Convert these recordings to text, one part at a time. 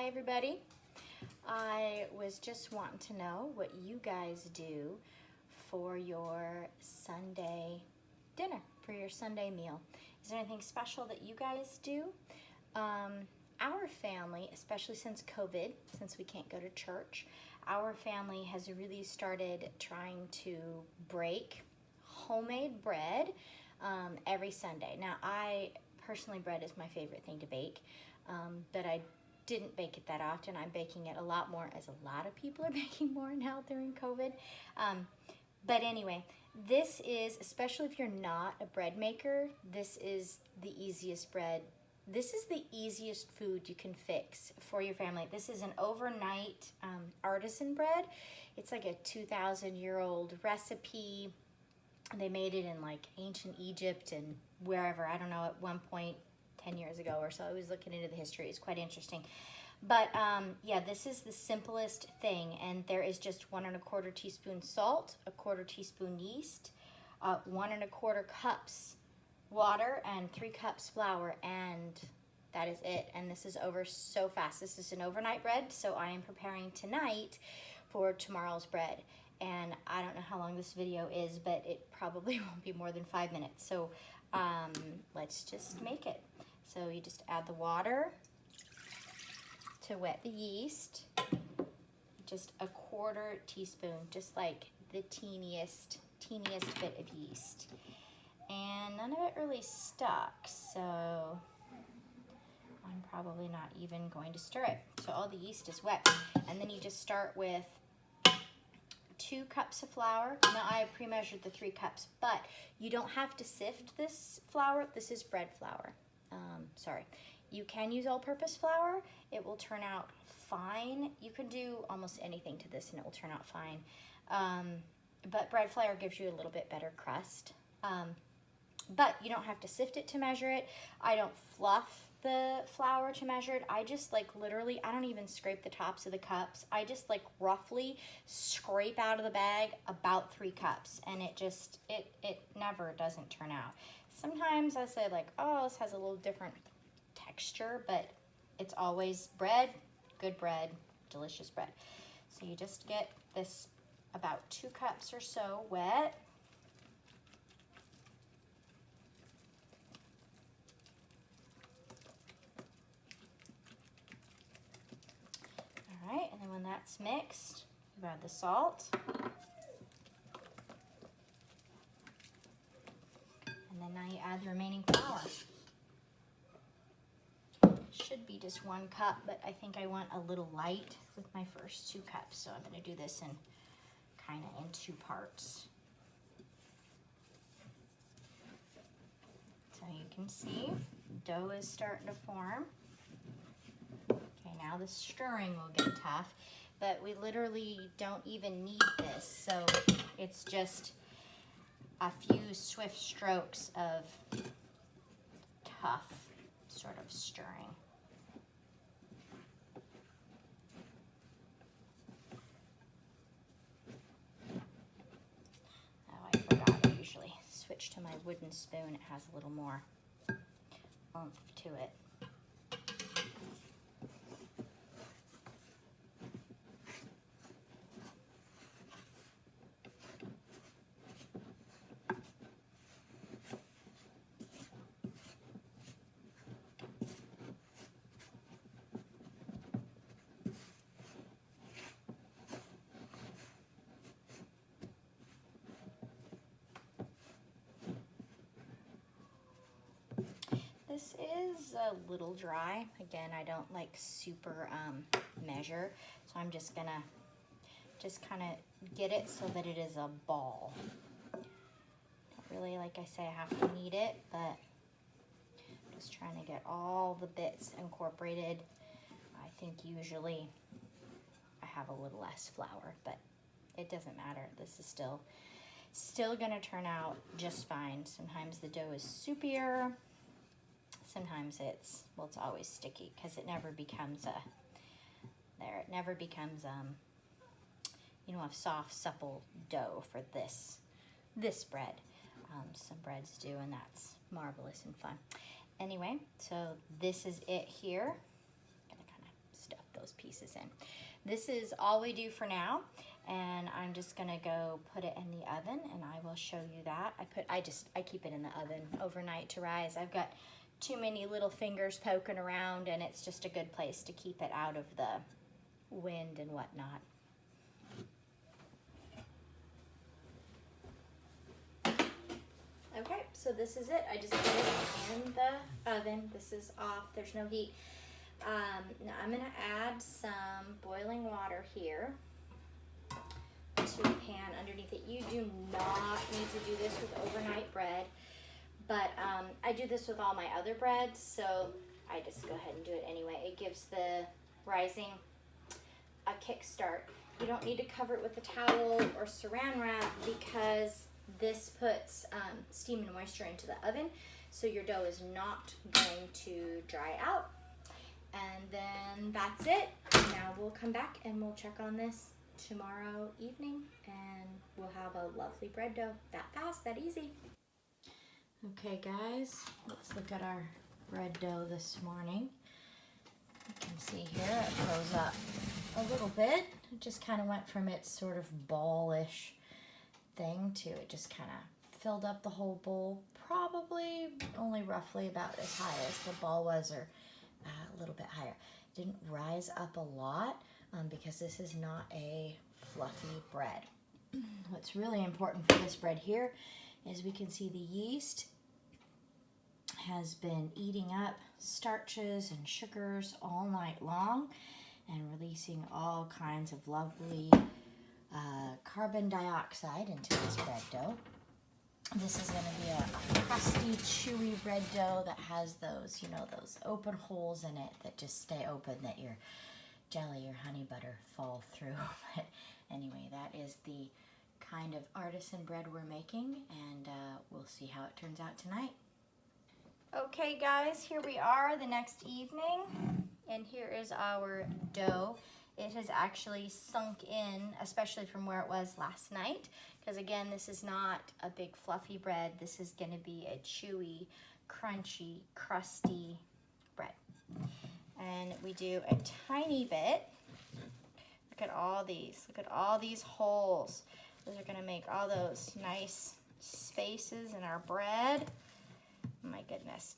Hi everybody. I was just wanting to know what you guys do for your Sunday dinner, for your Sunday meal. Is there anything special that you guys do? Our family, especially since COVID, since we can't go to church, our family has really started trying to break homemade bread every Sunday. Now, personally, bread is my favorite thing to bake, but I didn't bake it that often. I'm baking it a lot more, as a lot of people are baking more now during COVID. But anyway, this is, especially if you're not a bread maker, this is the easiest bread. This is the easiest food you can fix for your family. This is an overnight artisan bread. It's like a 2,000-year-old recipe. They made it in like ancient Egypt and wherever, I don't know, at one point 10 years ago or so. I was looking into the history. It's quite interesting. But yeah, this is the simplest thing, and there is just 1 1/4 teaspoon salt, 1/4 teaspoon yeast, 1 1/4 cups water, and 3 cups flour, and that is it. And this is over so fast. This is an overnight bread, so I am preparing tonight for tomorrow's bread. And I don't know how long this video is, but it probably won't be more than 5 minutes. So let's just make it. So you just add the water to wet the yeast, just 1/4 teaspoon, just like the teeniest bit of yeast. And none of it really stuck, so I'm probably not even going to stir it. So all the yeast is wet. And then you just start with 2 cups of flour. Now I pre-measured the 3 cups, but you don't have to sift this flour. This is bread flour. Sorry. You can use all-purpose flour. It will turn out fine. You can do almost anything to this and it will turn out fine. But bread flour gives you a little bit better crust. But you don't have to sift it to measure it. I don't fluff the flour to measure it. I just like literally, I don't even scrape the tops of the cups. I just like roughly scrape out of the bag about 3 cups, and it just, it never doesn't turn out. Sometimes I say like, oh, this has a little different texture, but it's always bread, good bread, delicious bread. So you just get this about 2 cups or so wet. All right, and then when that's mixed, you add the salt. And then now you add the remaining flour. Should be just 1 cup, but I think I want a little light with my first 2 cups, so I'm going to do this in kind of in 2 parts. So you can see dough is starting to form. Okay, now the stirring will get tough, but we literally don't even need this, so it's just a few swift strokes of tough sort of stirring. Oh, I forgot. I usually switch to my wooden spoon. It has a little more oomph to it. This is a little dry. Again, I don't like super measure, so I'm just gonna kind of get it so that it is a ball. Don't really, like I say, I have to knead it, but just trying to get all the bits incorporated. I think usually I have a little less flour, but it doesn't matter. This is still gonna turn out just fine. Sometimes the dough is soupier. Sometimes it's always sticky because it never becomes a soft, supple dough for this bread. Some breads do, and that's marvelous and fun. Anyway, so this is it here. I'm gonna kind of stuff those pieces in. This is all we do for now, and I'm just gonna go put it in the oven, and I will show you that. I keep it in the oven overnight to rise. I've got too many little fingers poking around, and it's just a good place to keep it out of the wind and whatnot. Okay, so this is it. I just put it in the oven. This is off, there's no heat. Now I'm gonna add some boiling water here to a pan underneath it. You do not need to do this with overnight bread, but I do this with all my other breads, so I just go ahead and do it anyway. It gives the rising a kickstart. You don't need to cover it with a towel or saran wrap because this puts steam and moisture into the oven, so your dough is not going to dry out. And then that's it. Now we'll come back and we'll check on this tomorrow evening, and we'll have a lovely bread dough. That fast, that easy. Okay guys, let's look at our bread dough this morning. You can see here it rose up a little bit. It just kind of went from its sort of ballish thing to it just kind of filled up the whole bowl, probably only roughly about as high as the ball was, or a little bit higher. Didn't rise up a lot because this is not a fluffy bread. What's really important for this bread here is we can see the yeast has been eating up starches and sugars all night long and releasing all kinds of lovely carbon dioxide into this bread dough. This is going to be a crusty, chewy bread dough that has those, you know, those open holes in it that just stay open that your jelly or honey butter fall through. But anyway, that is the kind of artisan bread we're making, and we'll see how it turns out tonight. Okay guys, here we are the next evening, and here is our dough. It has actually sunk in, especially from where it was last night, because again, this is not a big fluffy bread. This is going to be a chewy, crunchy, crusty bread. And we do a tiny bit. Look at all these. Look at all these holes. Those are going to make all those nice spaces in our bread. My goodness.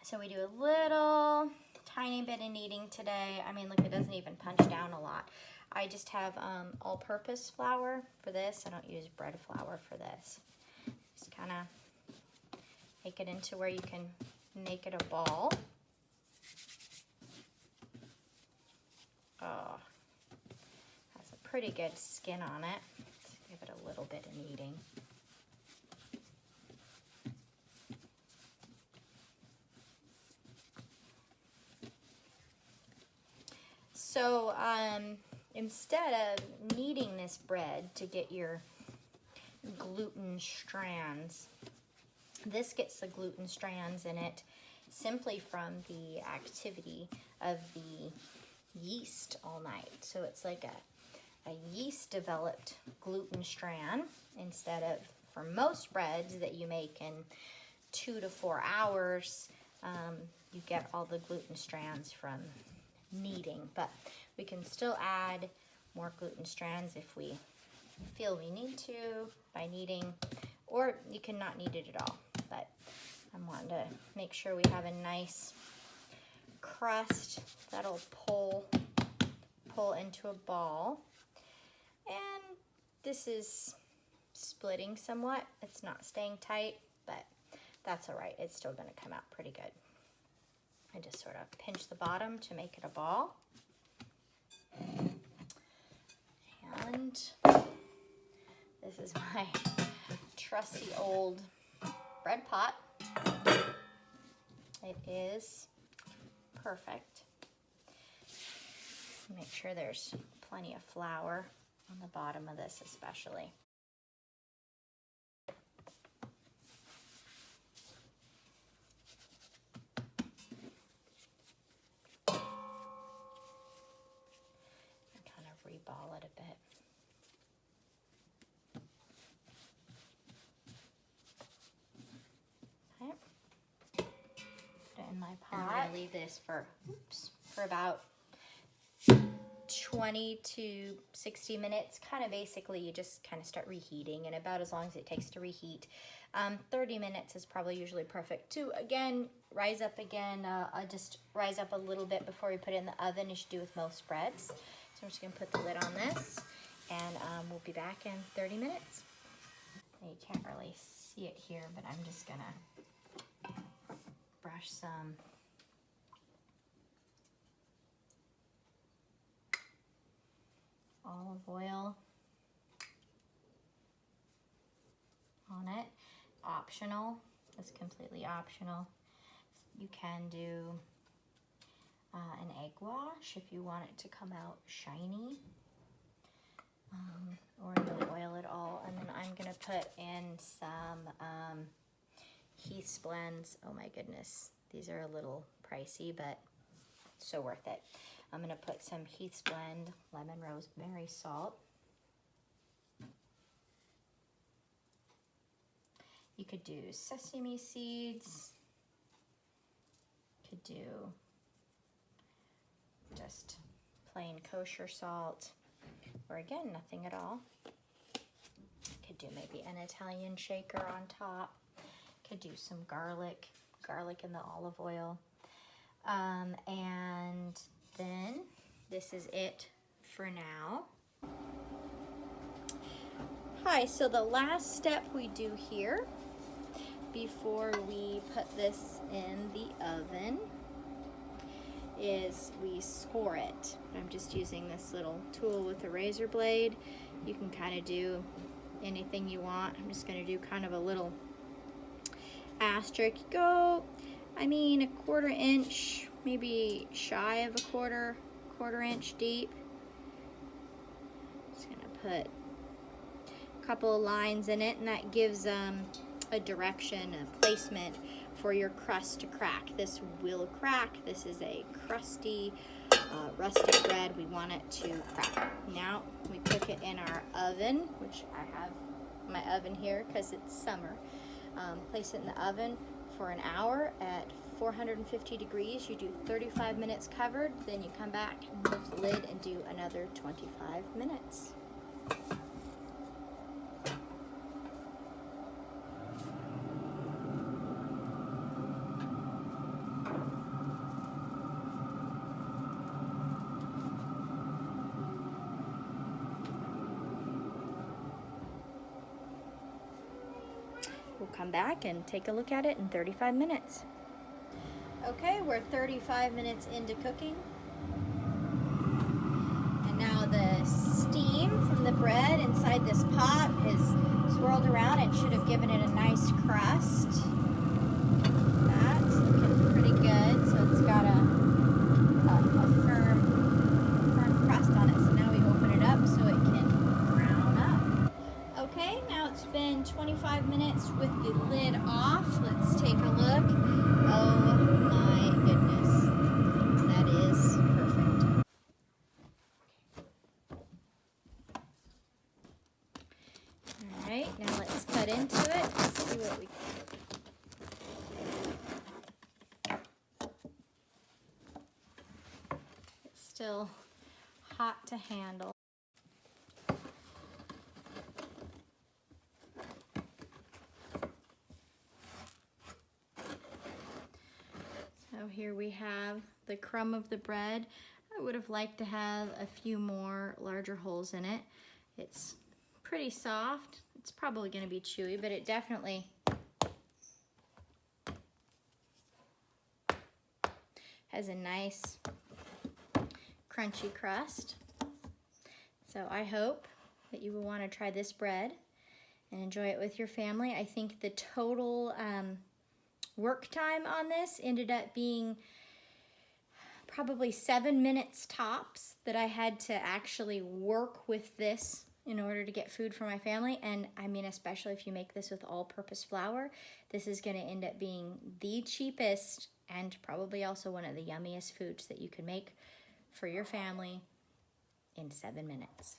So we do a little tiny bit of kneading today. I mean, look, it doesn't even punch down a lot. I just have all-purpose flour for this. I don't use bread flour for this. Just kind of make it into where you can make it a ball. Oh, has a pretty good skin on it. Let's give it a little bit of kneading. So instead of kneading this bread to get your gluten strands, this gets the gluten strands in it simply from the activity of the yeast all night. So it's like a yeast developed gluten strand instead of, for most breads that you make in 2 to 4 hours, you get all the gluten strands from kneading. But we can still add more gluten strands if we feel we need to by kneading, or you can not knead it at all. But I'm wanting to make sure we have a nice crust that'll pull into a ball. And this is splitting somewhat. It's not staying tight, but that's all right. It's still going to come out pretty good. I just sort of pinch the bottom to make it a ball. And this is my trusty old bread pot. It is perfect. Make sure there's plenty of flour on the bottom of this especially. Reball it a bit. Okay. Put it in my pot. I'm going to leave this for for about 20 to 60 minutes. Kind of basically, you just kind of start reheating, and about as long as it takes to reheat. 30 minutes is probably usually perfect to, again, rise up again. Just rise up a little bit before we put it in the oven, as you do with most breads. So I'm just going to put the lid on this, and we'll be back in 30 minutes. You can't really see it here, but I'm just going to brush some olive oil on it. Optional. It's completely optional. You can do an egg wash if you want it to come out shiny, or no oil at all. And then I'm gonna put in some Heath's blends. Oh my goodness, these are a little pricey, but so worth it. I'm gonna put some Heath's blend lemon rosemary salt. You could do sesame seeds, could do just plain kosher salt, or again, nothing at all. Could do maybe an Italian shaker on top. Could do some garlic in the olive oil. And then this is it for now. Hi, so the last step we do here before we put this in the oven is we score it. I'm just using this little tool with a razor blade. You can kind of do anything you want. I'm just going to do kind of a little asterisk. Go, I mean, a 1/4 inch, maybe shy of a quarter inch deep. Just going to put a couple of lines in it, and that gives a direction, a placement for your crust to crack. This will crack. This is a crusty, rustic bread. We want it to crack. Now we cook it in our oven, which I have my oven here because it's summer. Place it in the oven for an hour at 450 degrees. You do 35 minutes covered, then you come back and lift the lid and do another 25 minutes. We'll come back and take a look at it in 35 minutes. Okay, we're 35 minutes into cooking. And now the steam from the bread inside this pot is swirled around and should have given it a nice crust. That's looking pretty good. So it's got a firm crust on it. So now we open it up so it can brown up. Okay, now it's been 25 minutes with the lid off. Let's take a look. Oh my goodness, that is perfect. All right, now let's cut into it. Let's see what we It's still hot to handle. So here we have the crumb of the bread. I would have liked to have a few more larger holes in it. It's pretty soft. It's probably going to be chewy, but it definitely has a nice crunchy crust. So I hope that you will want to try this bread and enjoy it with your family. I think the total work time on this ended up being probably 7 minutes tops that I had to actually work with this in order to get food for my family. And I mean, especially if you make this with all-purpose flour, this is going to end up being the cheapest and probably also one of the yummiest foods that you can make for your family in 7 minutes.